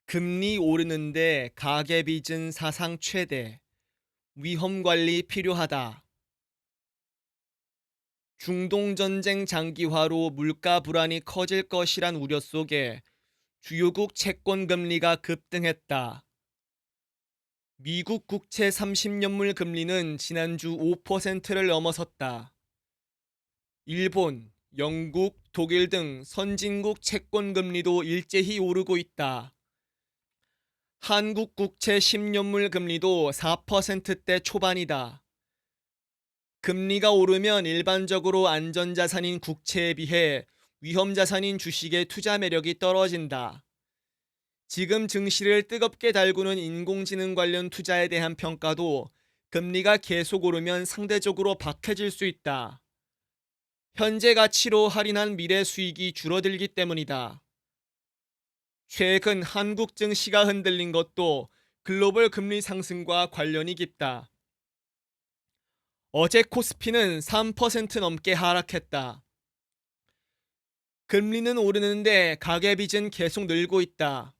금리 오르는데 가계빚은 사상 최대. 위험 관리 필요하다. 중동 전쟁 장기화로 물가 불안이 커질 것이란 우려 속에 주요국 채권 금리가 급등했다. 미국 국채 30년물 금리는 지난주 5%를 넘어섰다. 일본, 영국, 독일 등 선진국 채권 금리도 일제히 오르고 있다. 한국 국채 10년물 금리도 4%대 초반이다. 금리가 오르면 일반적으로 안전자산인 국채에 비해 위험자산인 주식의 투자 매력이 떨어진다. 지금 증시를 뜨겁게 달구는 인공지능 관련 투자에 대한 평가도 금리가 계속 오르면 상대적으로 박해질 수 있다. 현재 가치로 할인한 미래 수익이 줄어들기 때문이다. 최근 한국 증시가 흔들린 것도 글로벌 금리 상승과 관련이 깊다. 어제 코스피는 3% 넘게 하락했다. 금리는 오르는데 가계빚은 계속 늘고 있다.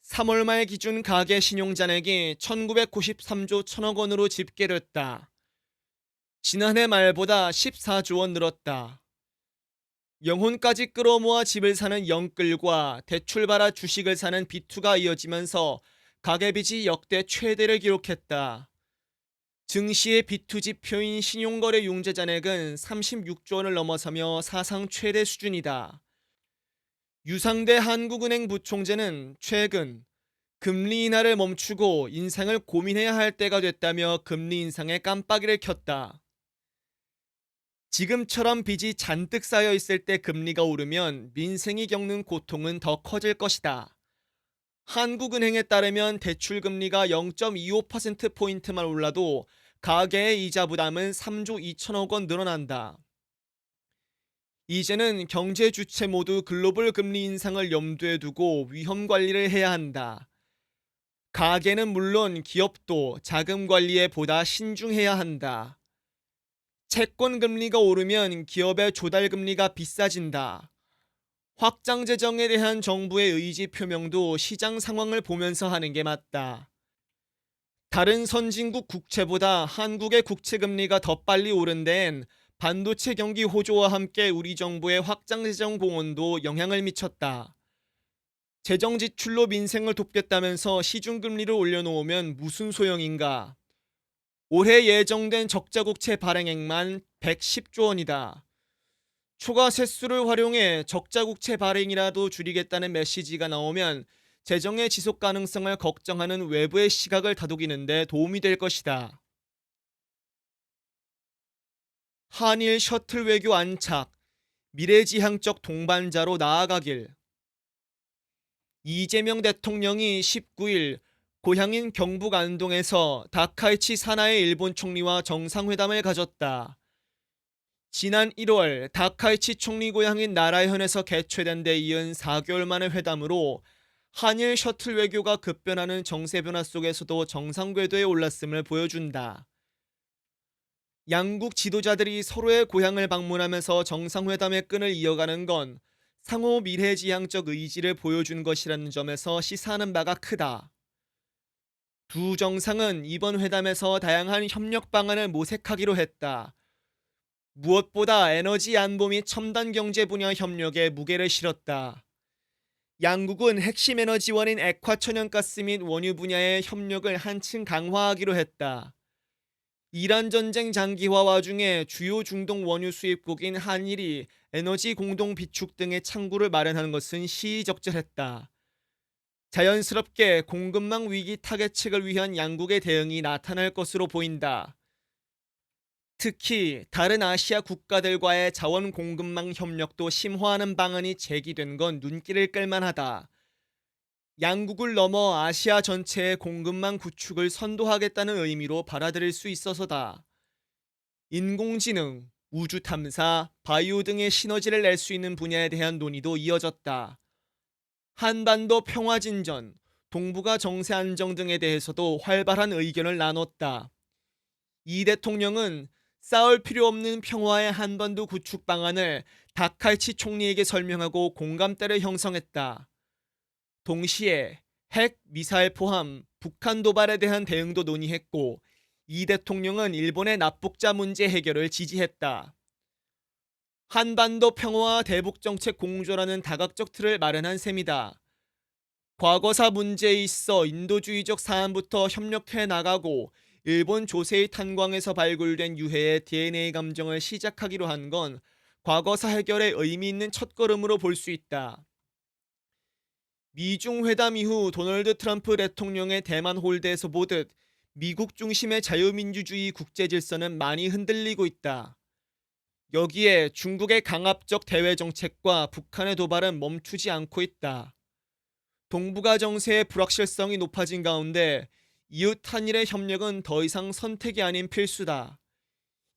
3월 말 기준 가계 신용잔액이 1993조 1000억 원으로 집계됐다. 지난해 말보다 14조 원 늘었다. 영혼까지 끌어모아 집을 사는 영끌과 대출 받아 주식을 사는 비투가 이어지면서 가계빚이 역대 최대를 기록했다. 증시의 비투 지표인 신용거래 융자 잔액은 36조 원을 넘어서며 사상 최대 수준이다. 유상대 한국은행 부총재는 최근 금리 인하를 멈추고 인상을 고민해야 할 때가 됐다며 금리 인상에 깜빡이를 켰다. 지금처럼 빚이 잔뜩 쌓여 있을 때 금리가 오르면 민생이 겪는 고통은 더 커질 것이다. 한국은행에 따르면 대출금리가 0.25%포인트만 올라도 가계의 이자 부담은 3조 2천억 원 늘어난다. 이제는 경제 주체 모두 글로벌 금리 인상을 염두에 두고 위험 관리를 해야 한다. 가계는 물론 기업도 자금 관리에 보다 신중해야 한다. 채권 금리가 오르면 기업의 조달 금리가 비싸진다. 확장 재정에 대한 정부의 의지 표명도 시장 상황을 보면서 하는 게 맞다. 다른 선진국 국채보다 한국의 국채 금리가 더 빨리 오른 데엔 반도체 경기 호조와 함께 우리 정부의 확장 재정 공언도 영향을 미쳤다. 재정 지출로 민생을 돕겠다면서 시중금리를 올려놓으면 무슨 소용인가? 올해 예정된 적자국채 발행액만 110조 원이다. 초과 세수를 활용해 적자국채 발행이라도 줄이겠다는 메시지가 나오면 재정의 지속 가능성을 걱정하는 외부의 시각을 다독이는 데 도움이 될 것이다. 한일 셔틀 외교 안착, 미래지향적 동반자로 나아가길. 이재명 대통령이 19일 고향인 경북 안동에서 다카이치 사나이 일본 총리와 정상회담을 가졌다. 지난 1월 다카이치 총리 고향인 나라현에서 개최된 데 이은 4개월 만의 회담으로 한일 셔틀 외교가 급변하는 정세 변화 속에서도 정상궤도에 올랐음을 보여준다. 양국 지도자들이 서로의 고향을 방문하면서 정상회담의 끈을 이어가는 건 상호 미래지향적 의지를 보여준 것이라는 점에서 시사하는 바가 크다. 두 정상은 이번 회담에서 다양한 협력 방안을 모색하기로 했다. 무엇보다 에너지 안보 및 첨단 경제 분야 협력에 무게를 실었다. 양국은 핵심 에너지원인 액화천연가스 및 원유 분야의 협력을 한층 강화하기로 했다. 이란 전쟁 장기화 와중에 주요 중동 원유 수입국인 한일이 에너지 공동 비축 등의 창구를 마련하는 것은 시의적절했다. 자연스럽게 공급망 위기 타개책을 위한 양국의 대응이 나타날 것으로 보인다. 특히 다른 아시아 국가들과의 자원 공급망 협력도 심화하는 방안이 제기된 건 눈길을 끌만하다. 양국을 넘어 아시아 전체의 공급망 구축을 선도하겠다는 의미로 받아들일 수 있어서다. 인공지능, 우주 탐사, 바이오 등의 시너지를 낼 수 있는 분야에 대한 논의도 이어졌다. 한반도 평화 진전, 동북아 정세 안정 등에 대해서도 활발한 의견을 나눴다. 이 대통령은 싸울 필요 없는 평화의 한반도 구축 방안을 다카이치 총리에게 설명하고 공감대를 형성했다. 동시에 핵, 미사일 포함 북한 도발에 대한 대응도 논의했고 이 대통령은 일본의 납북자 문제 해결을 지지했다. 한반도 평화와 대북 정책 공조라는 다각적 틀을 마련한 셈이다. 과거사 문제에 있어 인도주의적 사안부터 협력해 나가고 일본 조세의 탄광에서 발굴된 유해의 DNA 감정을 시작하기로 한 건 과거사 해결에 의미 있는 첫걸음으로 볼 수 있다. 미중 회담 이후 도널드 트럼프 대통령의 대만 홀대에서 보듯 미국 중심의 자유민주주의 국제 질서는 많이 흔들리고 있다. 여기에 중국의 강압적 대외 정책과 북한의 도발은 멈추지 않고 있다. 동북아 정세의 불확실성이 높아진 가운데 이웃 한일의 협력은 더 이상 선택이 아닌 필수다.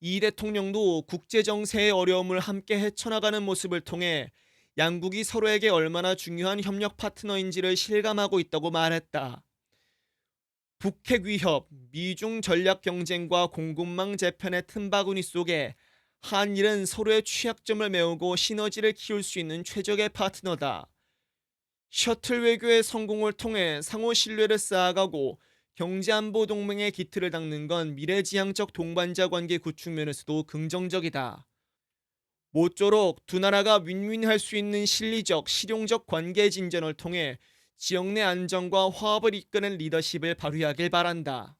이 대통령도 국제 정세의 어려움을 함께 헤쳐나가는 모습을 통해 양국이 서로에게 얼마나 중요한 협력 파트너인지를 실감하고 있다고 말했다. 북핵 위협, 미중 전략 경쟁과 공급망 재편의 틈바구니 속에 한일은 서로의 취약점을 메우고 시너지를 키울 수 있는 최적의 파트너다. 셔틀 외교의 성공을 통해 상호 신뢰를 쌓아가고 경제안보 동맹의 기틀을 닦는 건 미래지향적 동반자 관계 구축 면에서도 긍정적이다. 모쪼록 두 나라가 윈윈할 수 있는 실리적, 실용적 관계 진전을 통해 지역 내 안정과 화합을 이끄는 리더십을 발휘하길 바란다.